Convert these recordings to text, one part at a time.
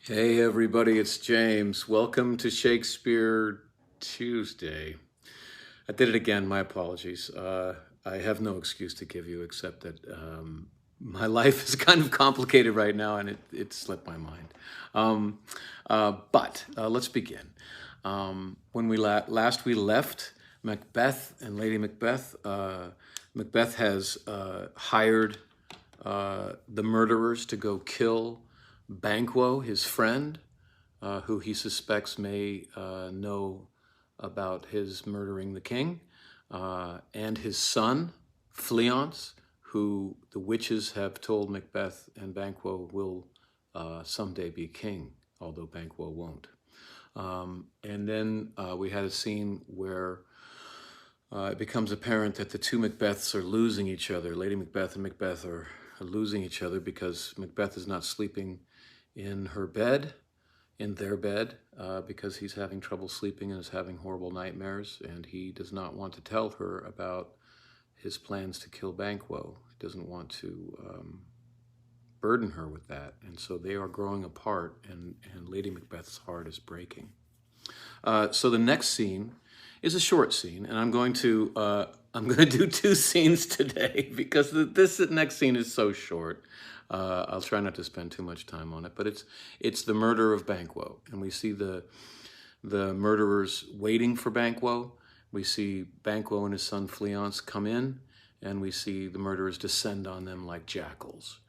Hey everybody, it's James. Welcome to Shakespeare Tuesday. I did it again, my apologies. I have no excuse to give you except that my life is kind of complicated right now and it slipped my mind. But let's begin. When we last we left Macbeth and Lady Macbeth, Macbeth has hired the murderers to go kill Banquo, his friend, who he suspects may know about his murdering the king, and his son, Fleance, who the witches have told Macbeth and Banquo will someday be king, although Banquo won't. And then we had a scene where it becomes apparent that the two Macbeths are losing each other. Lady Macbeth and Macbeth are losing each other because Macbeth is not sleeping in her bed, in their bed, because he's having trouble sleeping and is having horrible nightmares, and he does not want to tell her about his plans to kill Banquo. He doesn't want to burden her with that, and so they are growing apart, and Lady Macbeth's heart is breaking. So the next scene is a short scene, and I'm going to do two scenes today because this next scene is so short. I'll try not to spend too much time on it, but it's the murder of Banquo, and we see the murderers waiting for Banquo. We see Banquo and his son Fleance come in, and we see the murderers descend on them like jackals.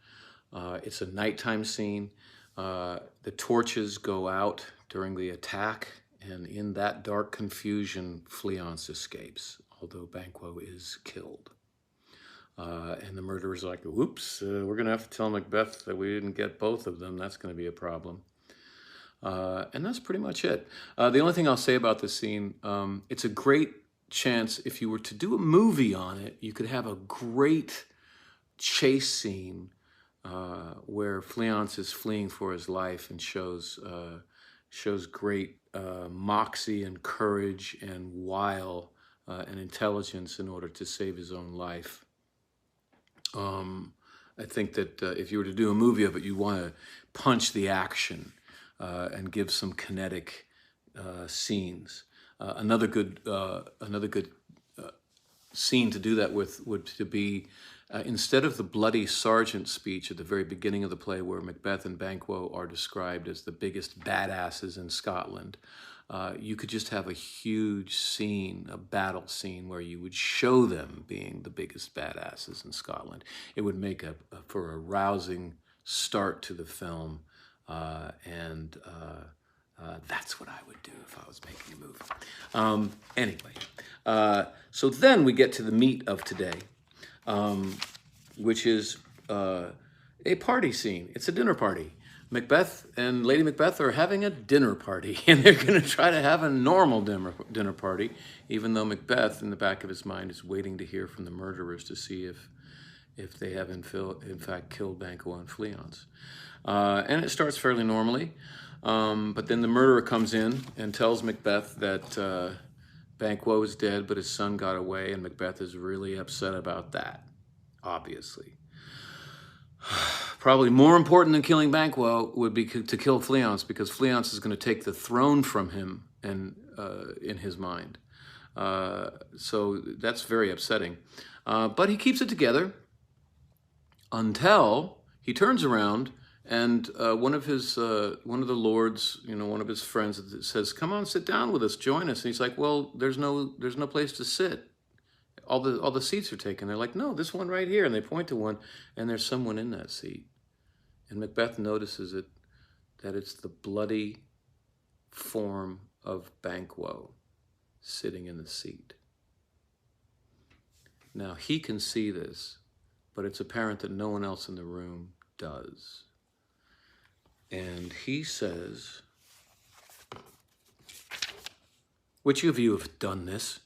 It's a nighttime scene. The torches go out during the attack, and in that dark confusion, Fleance escapes, although Banquo is killed. And the murderer's like, whoops, we're going to have to tell Macbeth that we didn't get both of them. That's going to be a problem. And that's pretty much it. The only thing I'll say about this scene, it's a great chance, if you were to do a movie on it, you could have a great chase scene where Fleance is fleeing for his life and shows great moxie and courage and wile and intelligence in order to save his own life. I think that if you were to do a movie of it, you want to punch the action and give some kinetic scenes. Another good scene to do that with would to be instead of the bloody sergeant speech at the very beginning of the play, where Macbeth and Banquo are described as the biggest badasses in Scotland. You could just have a huge scene, a battle scene, where you would show them being the biggest badasses in Scotland. It would make for a rousing start to the film, and that's what I would do if I was making a movie. Anyway, so then we get to the meat of today, which is a party scene. It's a dinner party. Macbeth and Lady Macbeth are having a dinner party, and they're going to try to have a normal dinner party, even though Macbeth, in the back of his mind, is waiting to hear from the murderers to see if they have in fact killed Banquo and Fleance. And it starts fairly normally, but then the murderer comes in and tells Macbeth that Banquo is dead, but his son got away, and Macbeth is really upset about that, obviously. Probably more important than killing Banquo would be to kill Fleance, because Fleance is going to take the throne from him and in his mind. So that's very upsetting. But he keeps it together until he turns around and one of the lords, one of his friends says, "Come on, sit down with us, join us." And he's like, "Well, there's no place to sit. All the seats are taken." They're like, "No, this one right here." And they point to one, and there's someone in that seat. And Macbeth notices that it's the bloody form of Banquo sitting in the seat. Now, he can see this, but it's apparent that no one else in the room does. And he says, "Which of you have done this?"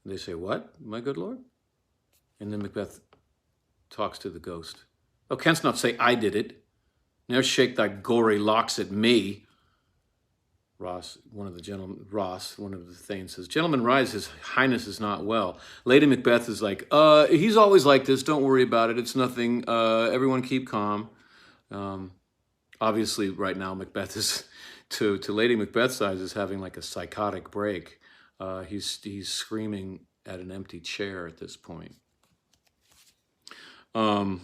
They say, "What, my good lord?" And then Macbeth talks to the ghost. "Thou canst not say I did it. Ne'er shake thy gory locks at me." Ross, one of the thanes, says, "Gentlemen, rise, his highness is not well." Lady Macbeth is like, "He's always like this, don't worry about it, it's nothing, everyone keep calm." obviously right now Macbeth is, to Lady Macbeth's eyes, is having like a psychotic break. He's screaming at an empty chair at this point. And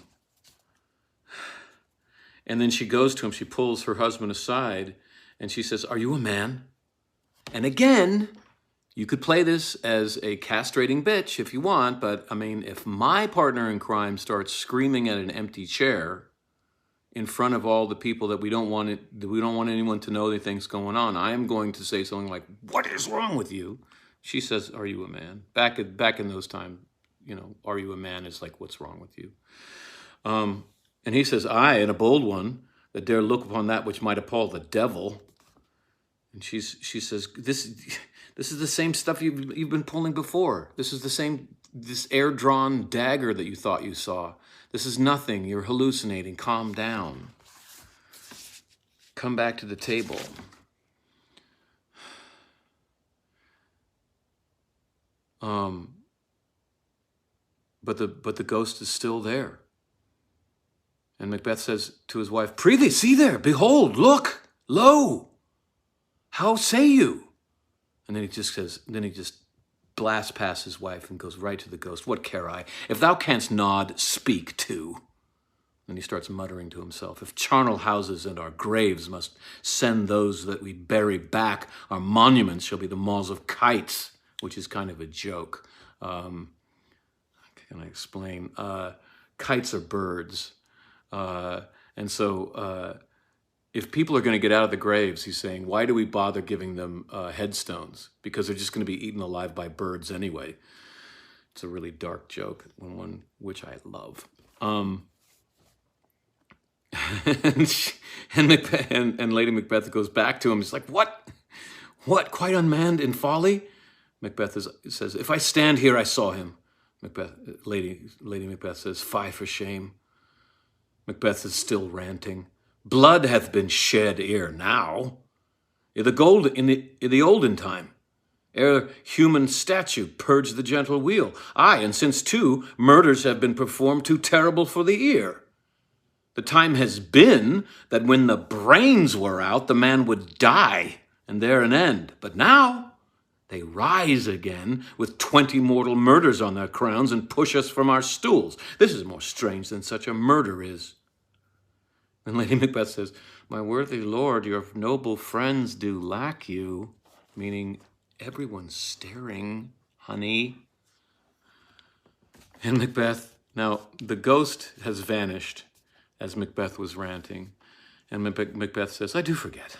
then she goes to him, she pulls her husband aside, and she says, "Are you a man?" And again, you could play this as a castrating bitch if you want, but I mean, if my partner in crime starts screaming at an empty chair in front of all the people that we don't want anyone to know anything's going on, I am going to say something like, "What is wrong with you?" She says, "Are you a man?" Back in those times, "Are you a man?" is like, "What's wrong with you?" And he says, "I, and a bold one, that dare look upon that which might appall the devil." And she says, this is the same stuff you've been pulling before. This is this air-drawn dagger that you thought you saw. This is nothing. You're hallucinating. Calm down. Come back to the table. But the ghost is still there. And Macbeth says to his wife, "Prithee, see there, behold, look, lo, how say you?" And then he just blasts past his wife and goes right to the ghost. "What care I? If thou canst nod, speak too." And he starts muttering to himself, "If charnel houses and our graves must send those that we bury back, our monuments shall be the maws of kites," which is kind of a joke. Can I explain? Kites are birds. And so if people are going to get out of the graves, he's saying, why do we bother giving them headstones? Because they're just going to be eaten alive by birds anyway. It's a really dark joke, one which I love. And Lady Macbeth goes back to him. He's like, what? Quite unmanned in folly? Macbeth says, "If I stand here, I saw him." Lady Macbeth says, "Fie for shame." Macbeth is still ranting. "Blood hath been shed ere now. In the olden time, ere human statute purged the gentle wheel. Aye, and since too, murders have been performed too terrible for the ear. The time has been that when the brains were out, the man would die, and there an end. But now they rise again with 20 mortal murders on their crowns and push us from our stools. This is more strange than such a murder is." And Lady Macbeth says, "My worthy lord, your noble friends do lack you," meaning everyone's staring, honey. And now the ghost has vanished as Macbeth was ranting. And Macbeth says, "I do forget.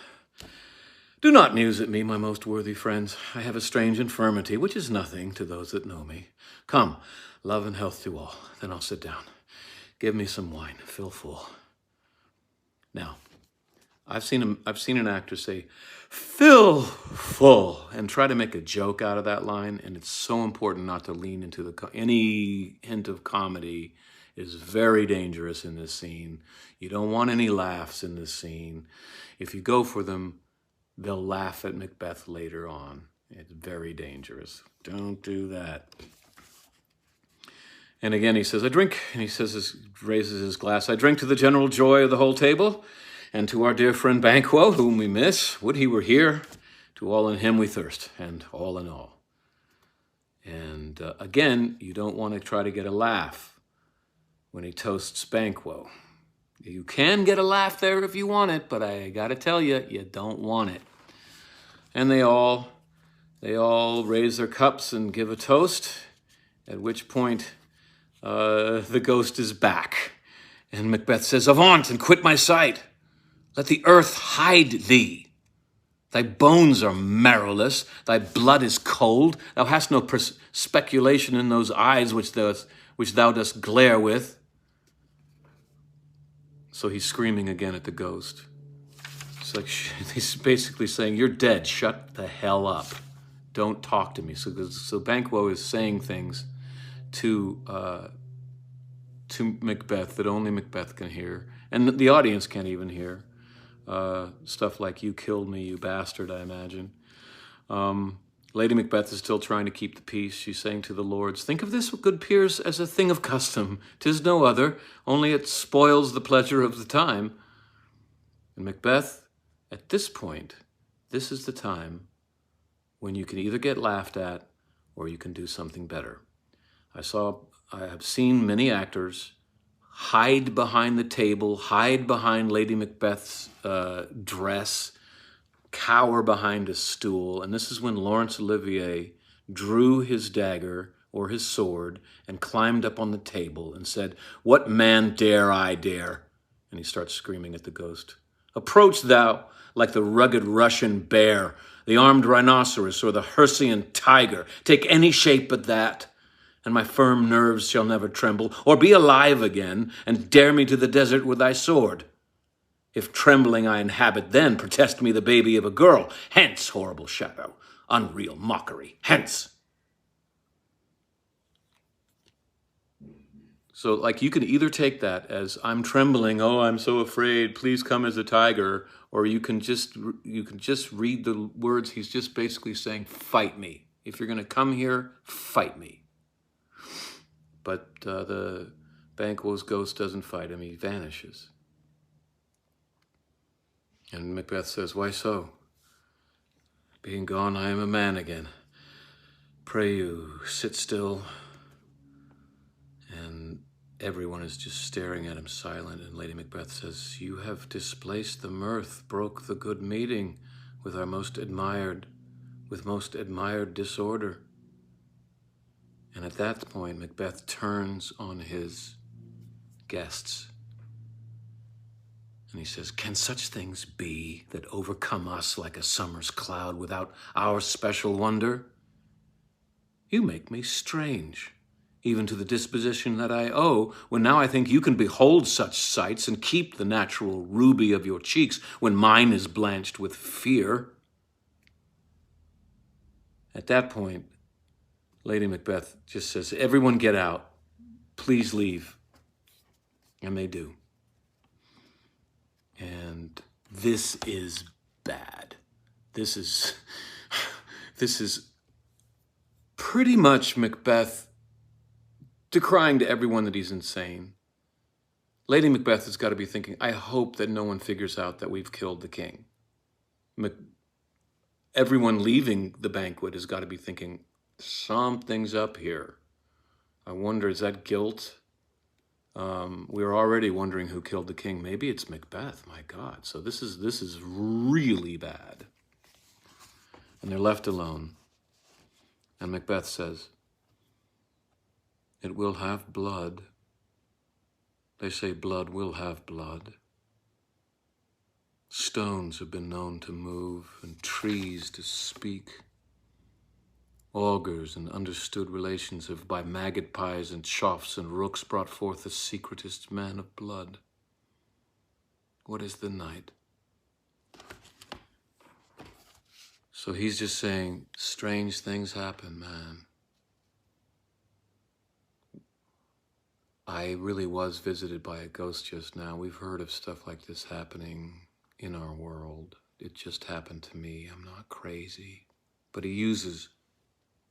Do not muse at me, my most worthy friends. I have a strange infirmity, which is nothing to those that know me. Come, love and health to all. Then I'll sit down. Give me some wine, fill full." Now, I've seen an actor say, "Fill full," and try to make a joke out of that line, and it's so important not to lean into any hint of comedy is very dangerous in this scene. You don't want any laughs in this scene. If you go for them, they'll laugh at Macbeth later on. It's very dangerous. Don't do that. And again, he says, "I drink," and he raises his glass, "I drink to the general joy of the whole table, and to our dear friend Banquo, whom we miss. Would he were here. To all in him we thirst, and all in all." And again, you don't want to try to get a laugh when he toasts Banquo. You can get a laugh there if you want it, but I got to tell you, you don't want it. And they all raise their cups and give a toast, at which point the ghost is back. And Macbeth says, "Avaunt and quit my sight. Let the earth hide thee. Thy bones are marrowless, thy blood is cold. Thou hast no speculation in those eyes which thou dost glare with." So he's screaming again at the ghost. It's like he's basically saying, "You're dead. Shut the hell up. Don't talk to me." So Banquo is saying things to Macbeth that only Macbeth can hear, and the audience can't even hear. Stuff like, "You killed me, you bastard," I imagine. Lady Macbeth is still trying to keep the peace. She's saying to the lords, "Think of this, good peers, as a thing of custom. 'Tis no other, only it spoils the pleasure of the time." And Macbeth, at this point, this is the time when you can either get laughed at or you can do something better. I have seen many actors hide behind the table, hide behind Lady Macbeth's dress, cower behind a stool. And this is when Laurence Olivier drew his dagger or his sword and climbed up on the table and said, "What man dare I dare?" And he starts screaming at the ghost. "Approach thou like the rugged Russian bear, the armed rhinoceros, or the Hircian tiger. Take any shape but that, and my firm nerves shall never tremble, or be alive again, and dare me to the desert with thy sword. If trembling I inhabit, then protest me the baby of a girl. Hence, horrible shadow, unreal mockery, hence." So, like, you could either take that as, "I'm trembling, oh, I'm so afraid, please come as a tiger," or you can just read the words. He's just basically saying, "Fight me. If you're going to come here, fight me." But the Banquo's ghost doesn't fight him, he vanishes. And Macbeth says, "Why so? Being gone, I am a man again. Pray you, sit still." And everyone is just staring at him silent. And Lady Macbeth says, "You have displaced the mirth, broke the good meeting with most admired disorder." And at that point, Macbeth turns on his guests. And he says, "Can such things be that overcome us like a summer's cloud without our special wonder? You make me strange, even to the disposition that I owe, when now I think you can behold such sights and keep the natural ruby of your cheeks when mine is blanched with fear." At that point, Lady Macbeth just says, "Everyone get out. Please leave." And they do. And this is bad. This is pretty much Macbeth decrying to everyone that he's insane. Lady Macbeth has got to be thinking, "I hope that no one figures out that we've killed the king." Everyone leaving the banquet has got to be thinking, something's up here. I wonder, is that guilt? We were already wondering who killed the king. Maybe it's Macbeth, my God. So this is really bad. And they're left alone. And Macbeth says, "It will have blood. They say blood will have blood. Stones have been known to move and trees to speak. Augurs and understood relations have by magpies and choughs and rooks brought forth the secretest man of blood. What is the night?" So he's just saying, strange things happen, man. I really was visited by a ghost just now. We've heard of stuff like this happening in our world. It just happened to me. I'm not crazy. But he uses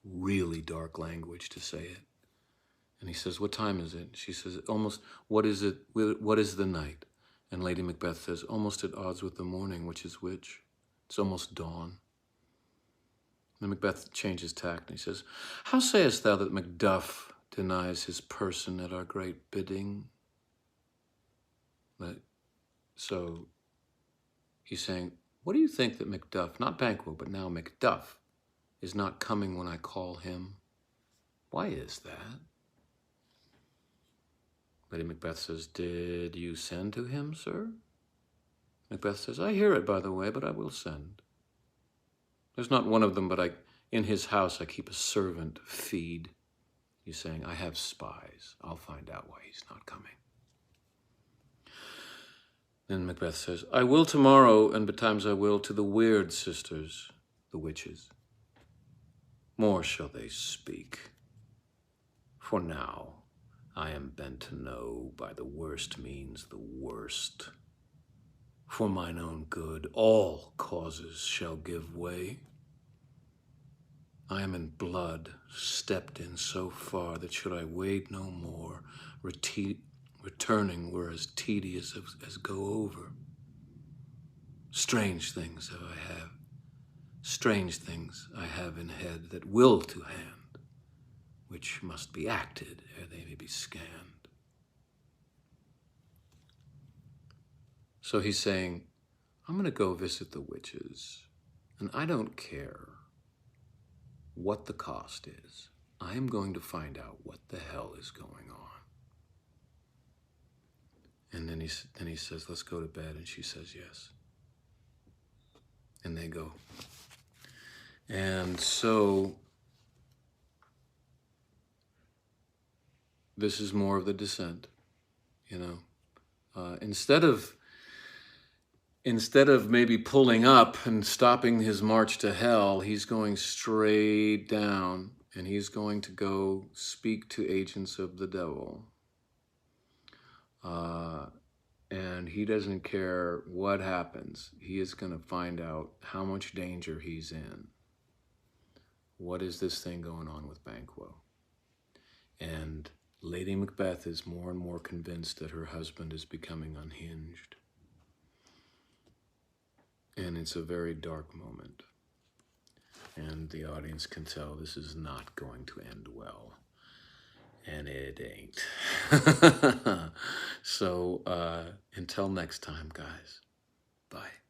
really dark language to say it. And he says, "What time is it?" She says, "Almost, what is it? What is the night?" And Lady Macbeth says, "Almost at odds with the morning, which is which? It's almost dawn." And Macbeth changes tact and he says, "How sayest thou that Macduff denies his person at our great bidding?" So he's saying, what do you think that Macduff, not Banquo, but now Macduff, is not coming when I call him? Why is that? Lady Macbeth says, "Did you send to him, sir?" Macbeth says, "I hear it, by the way, but I will send. There's not one of them, but in his house I keep a servant feed." He's saying, "I have spies. I'll find out why he's not coming." Then Macbeth says, "I will tomorrow, and betimes I will, to the Weird sisters, the witches. More shall they speak. For now I am bent to know by the worst means the worst. For mine own good, all causes shall give way. I am in blood, stepped in so far that should I wade no more, returning were as tedious as go over. Strange things have I have. Strange things I have in head that will to hand, which must be acted ere they may be scanned. So he's saying, I'm going to go visit the witches, and I don't care what the cost is. I am going to find out what the hell is going on. And then he says, let's go to bed, and she says yes. And they go. And so this is more of the descent, you know. Instead of maybe pulling up and stopping his march to hell, he's going straight down, and he's going to go speak to agents of the devil. And he doesn't care what happens. He is going to find out how much danger he's in. What is this thing going on with Banquo? And Lady Macbeth is more and more convinced that her husband is becoming unhinged. And it's a very dark moment. And the audience can tell this is not going to end well. And it ain't. So until next time, guys. Bye.